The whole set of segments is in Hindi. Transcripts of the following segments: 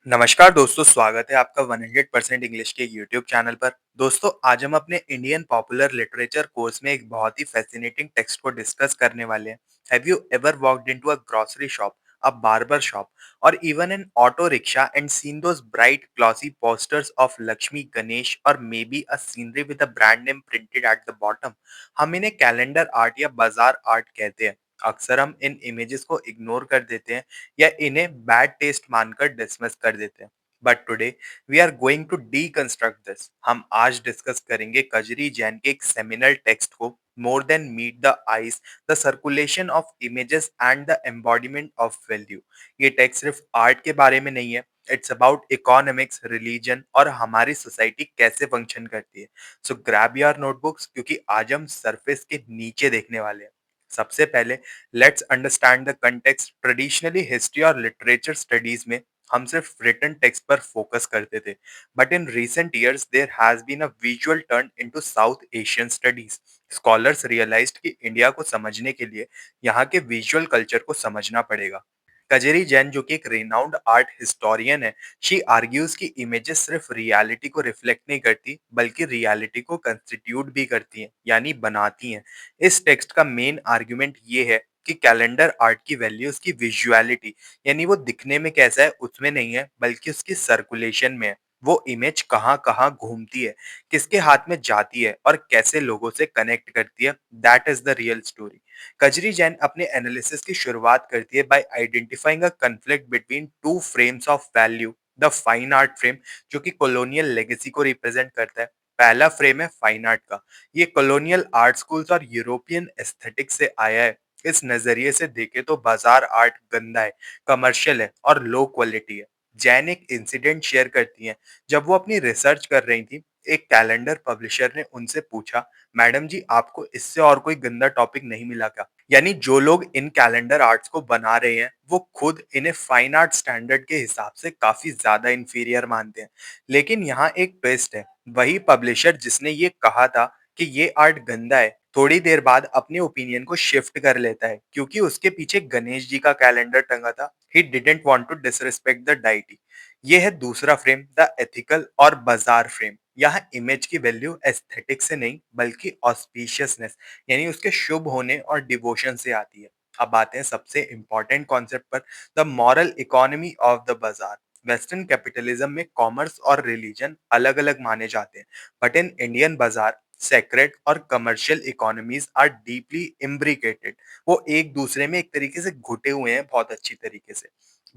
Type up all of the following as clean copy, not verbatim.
नमस्कार दोस्तों, स्वागत है आपका 100% इंग्लिश के यूट्यूब चैनल पर। दोस्तों, आज हम अपने इंडियन पॉपुलर लिटरेचर कोर्स में एक बहुत ही फैसिनेटिंग टेक्स्ट को डिस्कस करने वाले हैं। Have you ever walked into a grocery shop, a barber shop और even an auto rickshaw and seen those bright glossy posters of Lakshmi, Ganesh और maybe a scenery with a brand name printed at the bottom? हम इन्हें कैलेंडर आर्ट या बाजार आर्ट कहते हैं। अक्सर हम इन इमेजेस को इग्नोर कर देते हैं या इन्हें बैड टेस्ट मानकर डिसमिस कर देते हैं। But today we are going to deconstruct this. हम आज डिस्कस करेंगे कजरी जैन के एक सेमिनल टेक्स्ट को, more than meet the eyes, the circulation of images and the embodiment of value. ये टेक्स्ट सिर्फ आर्ट के बारे में नहीं है, इट्स अबाउट इकोनॉमिक्स, रिलीजन और हमारी सोसाइटी कैसे फंक्शन करती है। सो ग्रैब योर नोटबुक्स, क्योंकि आज हम सरफेस के नीचे देखने वाले हैं। सबसे पहले let's understand the context. Traditionally history और लिटरेचर स्टडीज में हम सिर्फ रिटन टेक्स्ट पर फोकस करते थे, but in recent years there has been a visual turn into South Asian studies. Scholars realised कि इंडिया को समझने के लिए यहाँ के विजुअल कल्चर को समझना पड़ेगा। कजरी जैन, जो कि एक रिनाउंड आर्ट हिस्टोरियन है, शी आर्ग्यूज कि इमेजेस सिर्फ रियलिटी को रिफ्लेक्ट नहीं करती, बल्कि रियलिटी को कंस्टिट्यूट भी करती हैं, यानी बनाती हैं। इस टेक्स्ट का मेन आर्गुमेंट ये है कि कैलेंडर आर्ट की वैल्यू उसकी विजुअलिटी, यानी वो दिखने में कैसा है उसमें नहीं है, बल्कि उसकी सर्कुलेशन में है। वो इमेज कहाँ कहाँ घूमती है, किसके हाथ में जाती है और कैसे लोगों से कनेक्ट करती है, that is the real story. Kajri Jain अपने एनालिसिस की शुरुआत करती है by identifying a conflict between two frames of value. The fine art frame, जो कि कॉलोनियल लेगेसी को रिप्रेजेंट करता है। पहला फ्रेम है फाइन आर्ट का। ये कॉलोनियल आर्ट स्कूल्स और यूरोपियन एस्थेटिक से आया है। इस नजरिए से देखे तो बाजार आर्ट गंदा है, कमर्शियल है और लो क्वालिटी है। जैन एक इंसिडेंट शेयर करती हैं। जब वो अपनी रिसर्च कर रही थी, एक कैलेंडर पब्लिशर ने उनसे पूछा, मैडम जी, आपको इससे और कोई गंदा टॉपिक नहीं मिला क्या? यानी जो लोग इन कैलेंडर आर्ट्स को बना रहे हैं, वो खुद इन्हें फाइन आर्ट स्टैंडर्ड के हिसाब से काफी ज्यादा इंफीरियर मानते हैं। लेकिन यहाँ एक ट्विस्ट है। वही पब्लिशर जिसने ये कहा था कि ये आर्ट गंदा है, थोड़ी देर बाद अपने ओपिनियन को शिफ्ट कर लेता है, क्योंकि उसके पीछे गणेश जी का कैलेंडर टंगा था। He didn't want to disrespect the deity. ये है दूसरा फ्रेम, द एथिकल और बाजार फ्रेम। यहाँ इमेज की वैल्यू एस्थेटिक से नहीं, बल्कि ऑस्पिशियसनेस, यानी उसके शुभ होने और डिवोशन से आती है। अब आते हैं सबसे इंपॉर्टेंट कॉन्सेप्ट पर, the moral economy of the बाजार। वेस्टर्न कैपिटलिज्म में कॉमर्स और रिलीजन अलग अलग माने जाते हैं, बट इन इंडियन बाजार सेक्रेट और कमर्शियल इकोनॉमीज आर डीपली इम्ब्रिकेटेड। वो एक दूसरे में एक तरीके से घुटे हुए हैं, बहुत अच्छी तरीके से।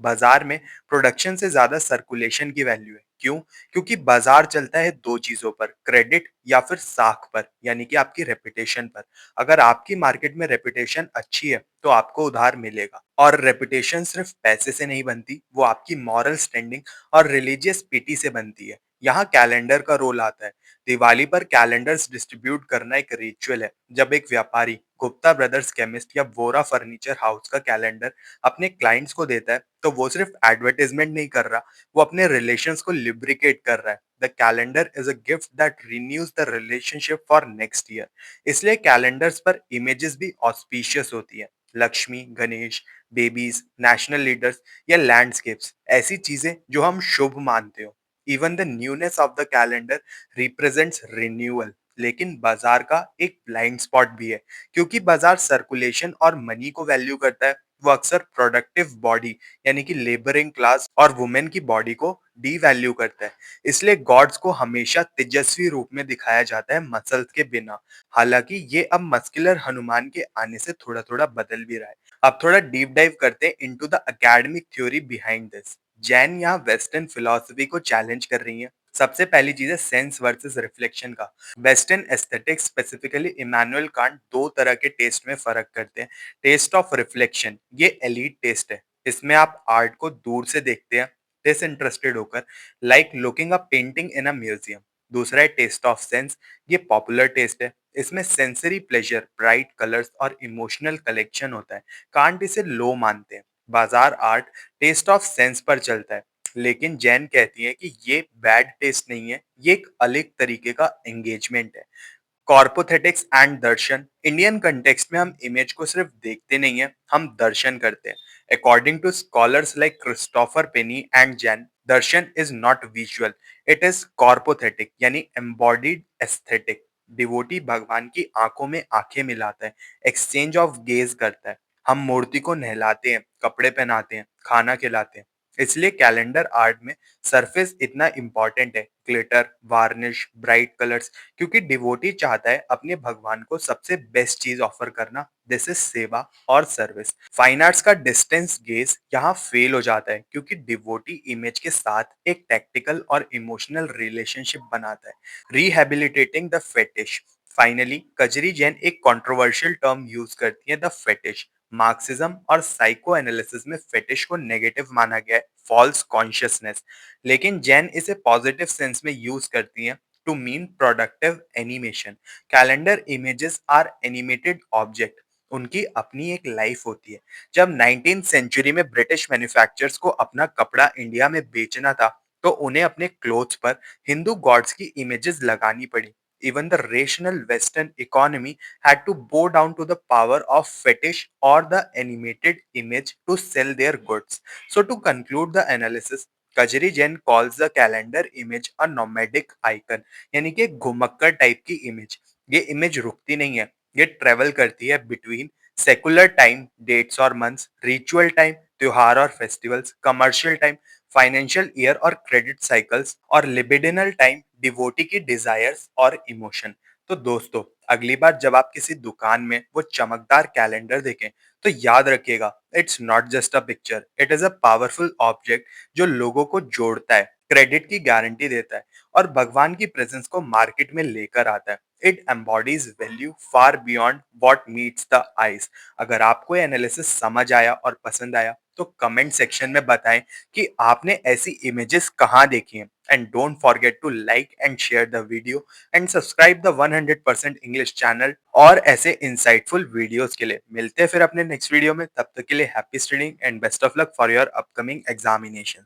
बाजार में प्रोडक्शन से ज्यादा सर्कुलेशन की वैल्यू है। क्यों? क्योंकि बाजार चलता है दो चीजों पर, क्रेडिट या फिर साख पर, यानी कि आपकी रेपुटेशन पर। अगर आपकी मार्केट में रेपुटेशन अच्छी है, तो आपको उधार मिलेगा। और रेपुटेशन सिर्फ पैसे से नहीं बनती, वो आपकी मॉरल स्टैंडिंग और रिलीजियस पिटी से बनती है। यहाँ कैलेंडर का रोल आता है। दिवाली पर कैलेंडर्स डिस्ट्रीब्यूट करना एक रिचुअल है। जब एक व्यापारी गुप्ता ब्रदर्स केमिस्ट या वोरा फर्नीचर हाउस का कैलेंडर अपने क्लाइंट्स को देता है, तो वो सिर्फ एडवर्टाइजमेंट नहीं कर रहा, वो अपने रिलेशंस को लिब्रिकेट कर रहा है। The calendar is a gift that renews the relationship for next year. इसलिए कैलेंडर्स पर इमेजेस भी ऑस्पिशियस होती है। Lakshmi, Ganesh, babies, national leaders या लैंडस्केप्स, ऐसी चीजें जो हम शुभ मानते हो। Even the newness of the calendar represents renewal. लेकिन बाजार का एक ब्लाइंड स्पॉट भी है, क्योंकि बाजार सर्कुलेशन और मनी को वैल्यू करता है। वो अक्सर प्रोडक्टिव बॉडी, यानी कि लेबरिंग क्लास और वुमेन की बॉडी को डी वैल्यू करता है। इसलिए गॉड्स को हमेशा तेजस्वी रूप में दिखाया जाता है, मसल्स के बिना। हालांकि ये अब मस्कुलर हनुमान के आने से थोड़ा थोड़ा बदल भी रहा है। अब थोड़ा डीप डाइव करते हैं into the academic theory behind this. Jain यहाँ वेस्टर्न फिलोसफी को चैलेंज कर रही है। सबसे पहली चीज है सेंस वर्सेस रिफ्लेक्शन का। Western aesthetics, specifically Immanuel Kant, दो तरह के टेस्ट में फर्क करते हैं। टेस्ट ऑफ रिफ्लेक्शन, ये एलीट टेस्ट है। इसमें आप आर्ट को दूर से देखते हैं, डिसइंटरेस्टेड होकर, like looking a painting in a museum. दूसरा है टेस्ट ऑफ सेंस, ये पॉपुलर टेस्ट है। इसमें सेंसरी प्लेजर, ब्राइट कलर्स और इमोशनल कलेक्शन होता है। कांट इसे लो मानते हैं। बाजार आर्ट टेस्ट ऑफ सेंस पर चलता है, लेकिन जैन कहती है कि ये बैड टेस्ट नहीं है, ये एक अलग तरीके का एंगेजमेंट है। कॉर्पोथेटिक्स एंड दर्शन, इंडियन कंटेक्स्ट में हम इमेज को सिर्फ देखते नहीं है, हम दर्शन करते हैं। According to scholars like Christopher Penny and Jen, darshan is not visual, it is corpothetic यानी embodied aesthetic. डिवोटी भगवान की आंखों में आंखें मिलाता है, एक्सचेंज ऑफ गेज करता है। हम मूर्ति को नहलाते हैं, कपड़े पहनाते हैं, खाना खिलाते हैं। इसलिए कैलेंडर आर्ट में सरफेस इतना इंपॉर्टेंट है, ग्लिटर, वार्निश, ब्राइट कलर्स, क्योंकि डिवोटी चाहता है अपने भगवान को सबसे बेस्ट चीज ऑफर करना। दिस इज सेवा और सर्विस। फाइन आर्ट्स का डिस्टेंस गेज यहाँ फेल हो जाता है, क्योंकि डिवोटी इमेज के साथ एक टैक्टिकल और इमोशनल रिलेशनशिप बनाता है, rehabilitating the fetish. Finally Kajri Jain एक कंट्रोवर्शियल टर्म यूज करती है, द फेटिश। मार्क्सिज्म और साइको एनालिसिस में फेटिश को नेगेटिव माना गया है, फॉल्स कॉन्शियसनेस, लेकिन जैन इसे पॉजिटिव सेंस में यूज करती हैं, to mean productive animation. Calendar images are animated object, उनकी अपनी एक लाइफ होती है। जब 19th सेंचुरी में ब्रिटिश मैन्युफैक्चरर्स को अपना कपड़ा इंडिया में बेचना था, तो उन्हें अपने क्लोथ्स पर हिंदू गॉड्स की इमेजेस लगानी पड़ी। Even the rational western economy had to bow down to the power of fetish or the animated image to sell their goods. So, to conclude the analysis, Kajri Jain calls the calendar image a nomadic icon, यानी कि एक घुमक्कर टाइप की इमेज। ये इमेज रुकती नहीं है, ये ट्रेवल करती है बिटवीन सेकुलर टाइम, डेट्स और मंथ्स, रिचुअल टाइम, त्योहार और festivals, commercial time, financial year और क्रेडिट साइकिल्स, और लिबिडिनल टाइम, डिवोटी की डिजायर्स और इमोशन। तो दोस्तों, अगली बार जब आप किसी दुकान में वो चमकदार कैलेंडर देखें, तो याद रखिएगा, it's not just a picture, it is a powerful object जो लोगों को जोड़ता है, क्रेडिट की गारंटी देता है और भगवान की प्रेजेंस को मार्केट में लेकर आता है। It embodies value far beyond what meets the eyes. अगर आपको ये एनालिसिस समझ आया और पसंद आया, तो कमेंट सेक्शन में बताएं कि आपने ऐसी इमेजेस कहाँ देखी हैं। And don't forget to like and share the video and subscribe the 100% English channel और ऐसे इंसाइटफुल वीडियोस के लिए। मिलते हैं फिर अपने नेक्स्ट वीडियो में, तब तक के लिए happy studying and best of luck for your upcoming examination.